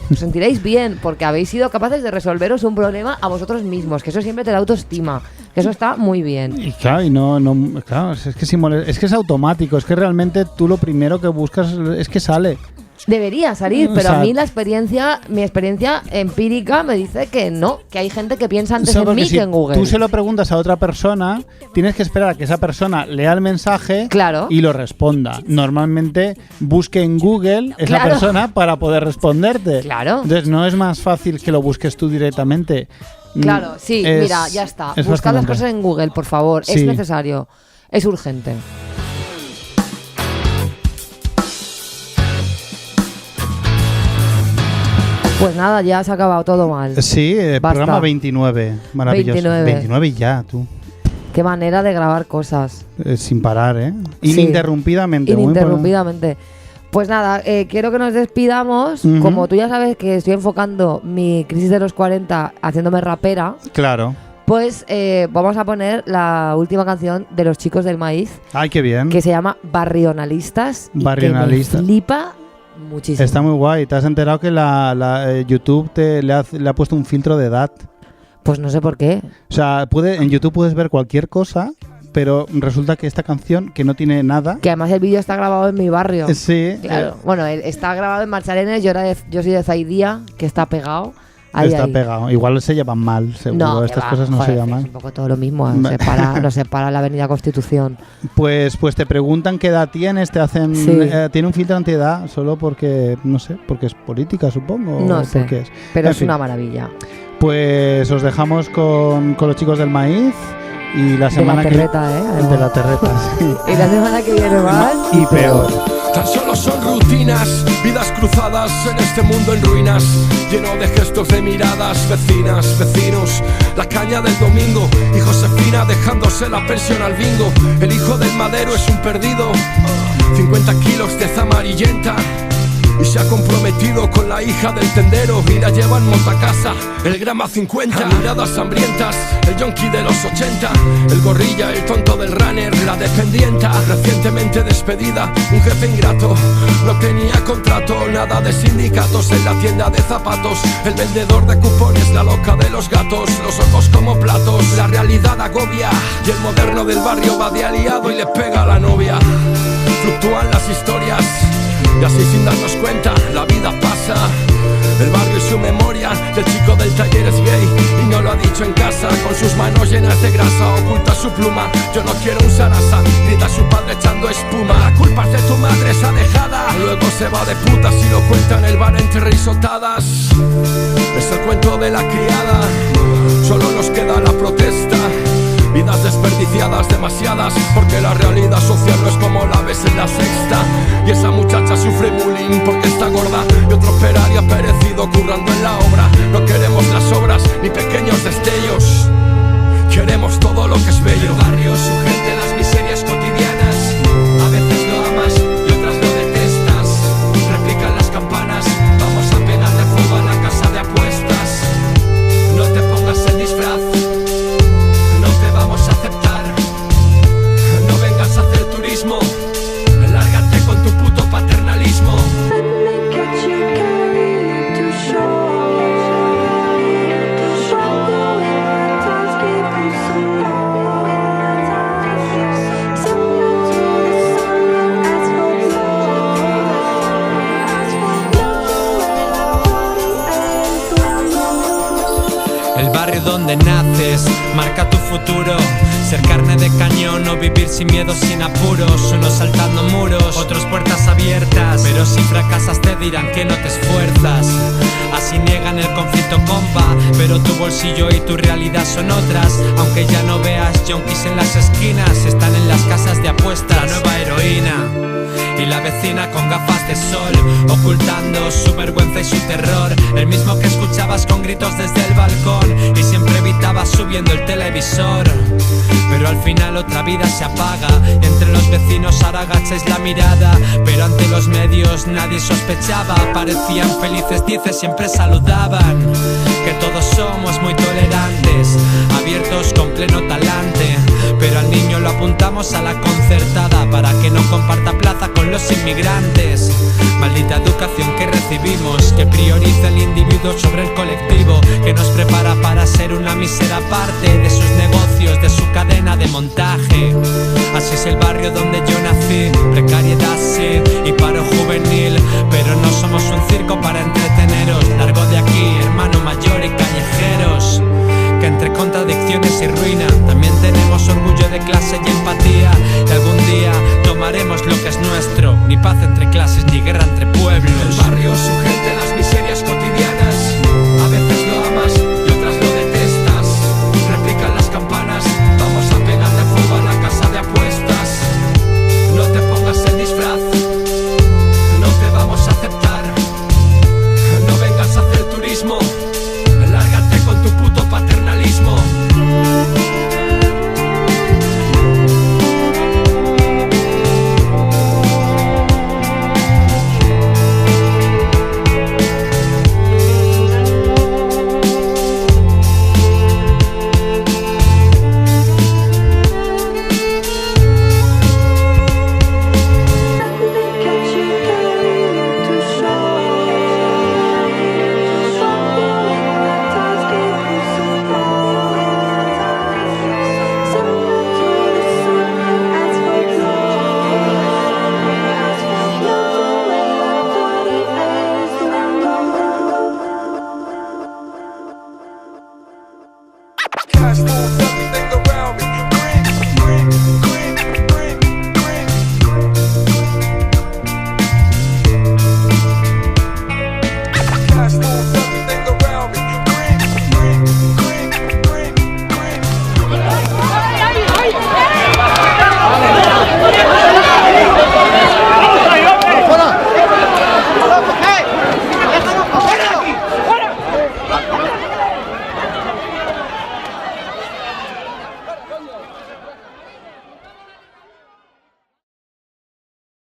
porque habéis sido capaces de resolveros un problema a vosotros mismos, que eso siempre te da autoestima, que eso está muy bien. Y claro, claro, es que es automático, es que realmente tú lo primero que buscas es que sale. Debería salir, O pero sea, a mí mi experiencia empírica me dice que no, que hay gente que piensa antes O sea, en porque mí si que en Google. tú se lo preguntas a otra persona, tienes que esperar a que esa persona lea el mensaje Claro. y lo responda. Normalmente busque en Google esa Claro. persona para poder responderte. Claro. Entonces no es más fácil que lo busques tú directamente. Claro, sí, Es- mira, ya está. es Buscad las fascinante. cosas en Google, por favor. Es Sí. necesario. Es urgente. Pues nada, ya se ha acabado todo mal. Sí, Basta. programa 29. Maravilloso. 29. 29 ya, tú. Qué manera de grabar cosas. Sin parar, ¿eh? Sí. Ininterrumpidamente. muy Ininterrumpidamente. Pues nada, quiero que nos despidamos. Ujú. Como tú ya sabes que estoy enfocando mi crisis de los 40 haciéndome rapera, importante. Claro. pues vamos a poner la última canción de Los Chicos del Maíz, Ay, qué bien. que se llama Barrionalistas. Y Barrionalistas. que me flipa muchísimo. Está muy guay. ¿Te has enterado que YouTube le ha puesto un filtro de edad? Pues no sé por qué. O sea, en YouTube puedes ver cualquier cosa, pero resulta que esta canción, que no tiene nada... Que además el vídeo está grabado en mi barrio. Sí. Claro. Bueno, está grabado en Marcharenes. Yo soy de Zaidía, que está pegado está pegado. Igual se llevan mal, seguro. No, estas cosas no se llaman. Es un poco todo lo mismo. Nos separa la Avenida Constitución. Pues te preguntan qué edad tienes, te hacen... tiene un filtro antiedad solo porque, no sé, porque es política, supongo. No sé, porque pero en es fin. una maravilla. Pues os dejamos con los chicos del maíz y la semana de la terreta, de la terreta, sí. Y la semana que viene más y peor. Tan solo son rutinas, vidas cruzadas en este mundo en ruinas, lleno de gestos de miradas, vecinas, vecinos, la caña del domingo y Josefina dejándose la pensión al bingo. El hijo del madero es un perdido, 50 kilos de amarillenta. Y se ha comprometido con la hija del tendero y la lleva en motacasa, el grama 50. Miradas hambrientas, el yonki de los 80, el gorrilla, el tonto del runner, la dependienta. Recientemente despedida, un jefe ingrato, no tenía contrato, nada de sindicatos. En la tienda de zapatos, el vendedor de cupones, la loca de los gatos, los ojos como platos. La realidad agobia y el moderno del barrio va de aliado y le pega a la novia. Fluctúan las historias y así sin darnos cuenta la vida pasa. El barrio y su memoria, el chico del taller es gay y no lo ha dicho en casa. Con sus manos llenas de grasa oculta su pluma. Yo no quiero un sarasa, grita su padre echando espuma. La culpa es de tu madre, esa dejada. Luego se va de putas y lo cuenta en el bar entre risotadas. Es el cuento de la criada, solo nos queda la protesta. Vidas desperdiciadas, demasiadas, porque la realidad social no es como la ves en La Sexta. Y esa muchacha sufre bullying porque está gorda y otro operario ha perecido currando en la obra. No queremos las obras ni pequeños destellos, queremos todo lo que es bello. El barrio, su gente, las miserias cotidianas, a veces lo amas y otras lo detestas. Repican las campanas, vamos a pegar de fuego a la casa de apuestas. No te pongas el disfraz, vamos a aceptar. No vengas a hacer turismo, lárgate con tu puto paternalismo. El barrio donde naces marca tu futuro. Ser carne de cañón o vivir sin miedo, sin apuros. Unos saltando muros, otros puertas abiertas. Pero si fracasas te dirán que no te esfuerzas. Así niegan el conflicto, compa, pero tu bolsillo y tu realidad son otras. Aunque ya no veas yonkis en las esquinas, están en las casas de apuestas. La nueva heroína y la vecina con gafas de sol, ocultando su vergüenza y su terror. El mismo que escuchabas con gritos desde el balcón y siempre evitabas subiendo el televisor. Pero al final otra vida se apaga y entre los vecinos ahora agacháis la mirada. Pero ante los medios nadie sospechaba, parecían felices, dice, siempre saludaban. Que todos somos muy tolerantes, abiertos con pleno talante. Pero al niño lo apuntamos a la concertada para que no comparta plaza con los inmigrantes. Maldita educación que recibimos, que prioriza el individuo sobre el colectivo, que nos prepara para ser una mísera parte de sus negocios, de su cadena de montaje. Así es el barrio donde yo nací, precariedad sí y paro juvenil. Pero no somos un circo para entreteneros, largo de aquí, hermano mayor y callejeros. Que entre contradicciones y ruina también tenemos orgullo de clase y empatía. Y algún día tomaremos lo que es nuestro, ni paz entre clases ni guerra entre